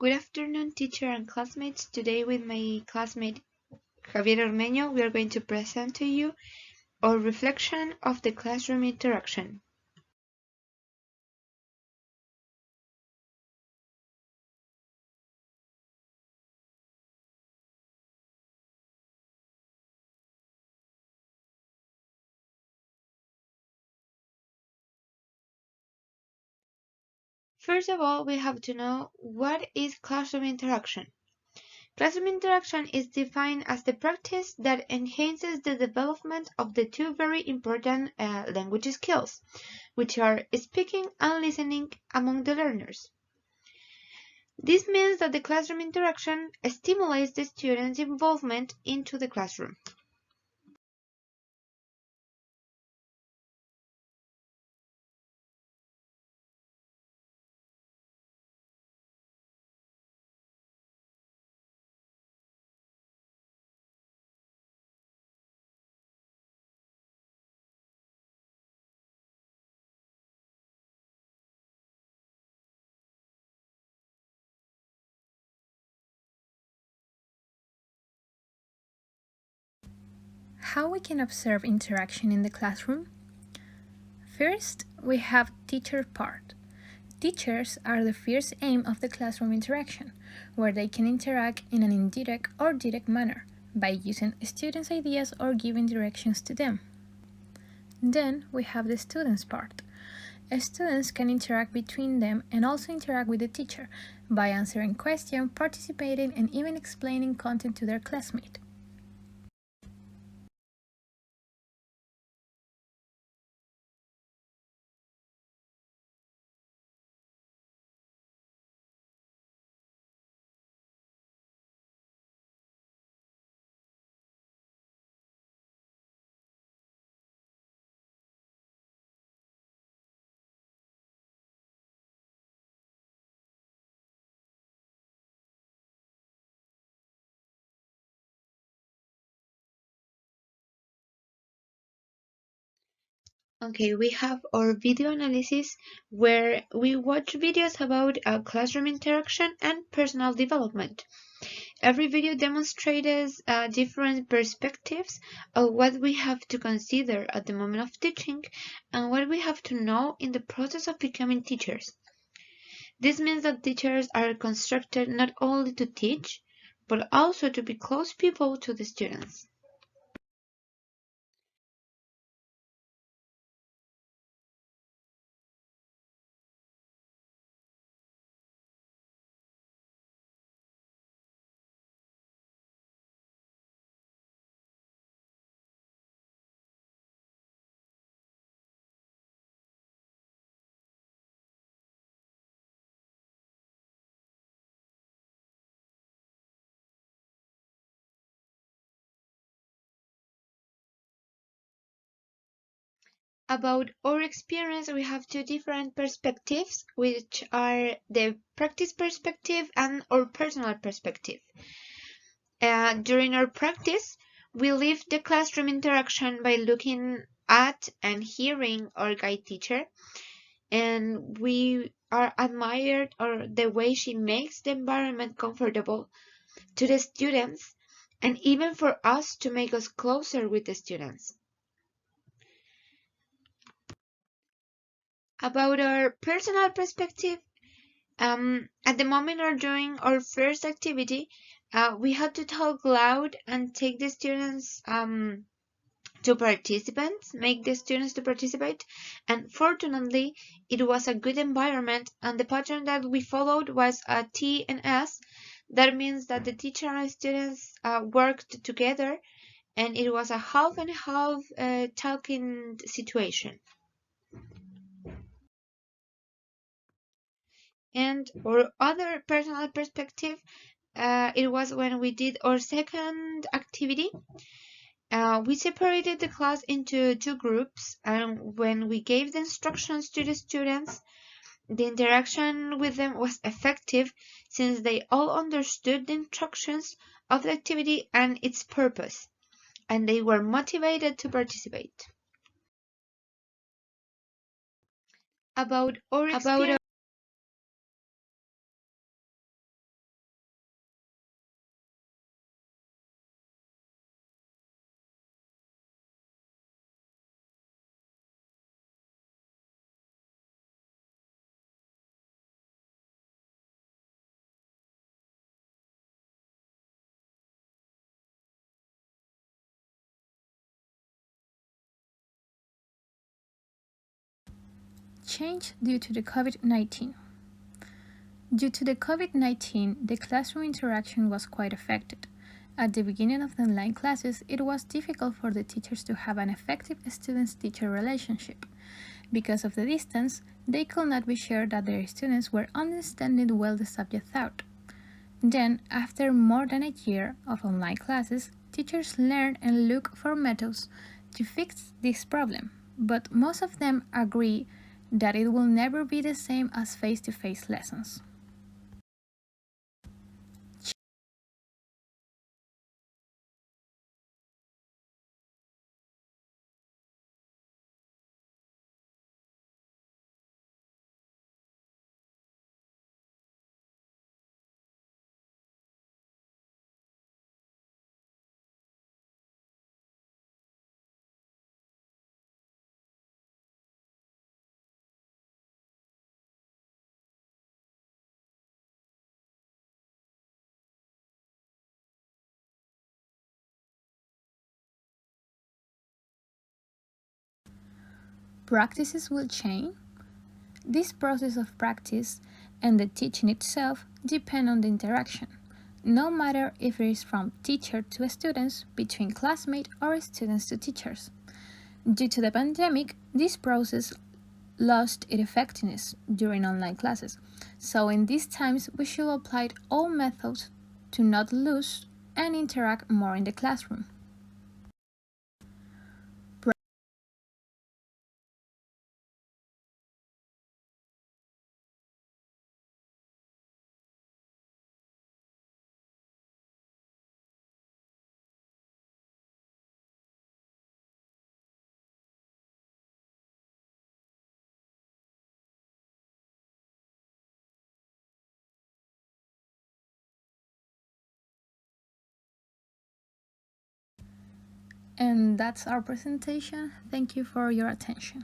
Good afternoon, teacher and classmates. Today with my classmate Javiera Ormeño, we are going to present to you our reflection of the classroom interaction. First of all, we have to know what is classroom interaction. Classroom interaction is defined as the practice that enhances the development of the two very important language skills, which are speaking and listening among the learners. This means that the classroom interaction stimulates the students' involvement into the classroom. How we can observe interaction in the classroom? First, we have teacher part. Teachers are the first aim of the classroom interaction, where they can interact in an indirect or direct manner by using students' ideas or giving directions to them. Then we have the students part. Students can interact between them and also interact with the teacher by answering questions, participating, and even explaining content to their classmate. Okay, we have our video analysis where we watch videos about classroom interaction and personal development. Every video demonstrates different perspectives of what we have to consider at the moment of teaching and what we have to know in the process of becoming teachers. This means that teachers are constructed not only to teach, but also to be close people to the students. About our experience, we have two different perspectives, which are the practice perspective and our personal perspective. During our practice, we live the classroom interaction by looking at and hearing our guide teacher, and we are admired or the way she makes the environment comfortable to the students and even for us to make us closer with the students. About our personal perspective, at the moment of doing our first activity, we had to talk loud and take the students to participants, make the students to participate. And fortunately, it was a good environment, and the pattern that we followed was a T and S. That means that the teacher and students worked together, and it was a half and half talking situation. And our other personal perspective, it was when we did our second activity. We separated the class into two groups, and when we gave the instructions to the students, the interaction with them was effective since they all understood the instructions of the activity and its purpose, and they were motivated to participate. About our experience changed due to the COVID-19. Due to the COVID-19, the classroom interaction was quite affected. At the beginning of the online classes, it was difficult for the teachers to have an effective student-teacher relationship. Because of the distance, they could not be sure that their students were understanding well the subject taught. Then, after more than a year of online classes, teachers learn and look for methods to fix this problem, but most of them agree that it will never be the same as face-to-face lessons. Practices will change. This process of practice and the teaching itself depend on the interaction, no matter if it is from teacher to students, between classmates, or students to teachers. Due to the pandemic, this process lost its effectiveness during online classes, so in these times we should apply all methods to not lose and interact more in the classroom. And that's our presentation. Thank you for your attention.